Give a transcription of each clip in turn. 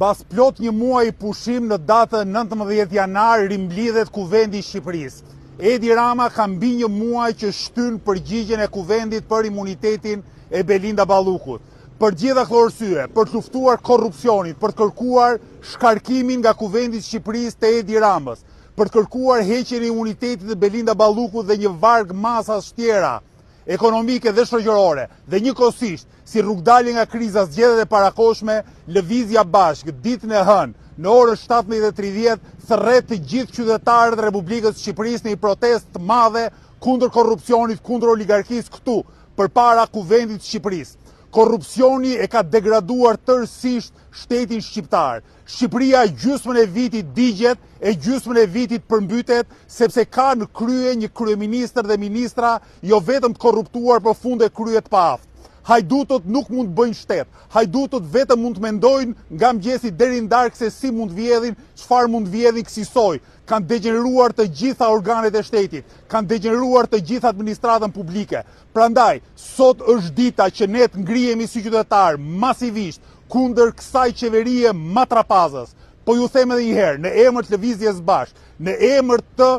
Mbas plot një muaj pushim në datën 19 janar rimblidhet Kuvendi i Shqipërisë. Edi Rama ka mbi një muaj që shtyn përgjigjen e Kuvendit për imunitetin e Belinda Ballukut. Për gjitha këto arsye, për të luftuar korrupsionin, për të kërkuar shkarkimin nga Kuvendi i Shqipërisë te Edi Ramës, për të kërkuar heqjen e imunitetit të Belinda Ballukut dhe një varg masash tjera ekonomike dhe shoqërore, dhe njëkohësisht, si rrugdalje nga kriza zgjedhjet e parakohshme, lëvizja bashkë ditën e hënë në orën 17:30 thërret të gjithë qytetarët e Republikës së Shqipërisë në një protestë të madhe kundër korrupsionit, kundër oligarkisë këtu, përpara Kuvendit të Shqipërisë. Korrupsioni e ka degraduar tërësisht shtetin shqiptar. Shqipëria gjysmën e vitit digjet e gjysmën e vitit përmbytet sepse ka në krye një kryeministër dhe ministra jo vetëm të korruptuar, por funde krye të paaft. Hajdutët nuk mund të bëjnë shtet. Hajdutët vetëm mund të mendojnë nga mëngjesi deri në darkë se si mund të vjedhin, çfarë mund të vjedhin kësaj. Kanë degeneruar të gjitha organet e shtetit, kanë degeneruar të gjitha administratën publike. Prandaj, sot është dita që ne të ngrihemi si qytetar masivisht kundër kësaj qeverie matrapazës. Po ju them edhe një herë, në emër të lëvizjes bashkë, në emër të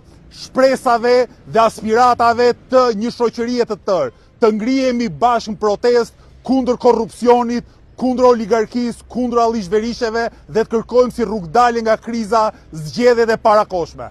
shpresave dhe aspiratave të një shoqërie të tërë, të ngrihemi bashkë në protestë kundër korrupsionit, kundër oligarkisë, kundër allizhverisheve dhe të kërkojmë si rrugdalje nga kriza zgjedhjet e parakohshme.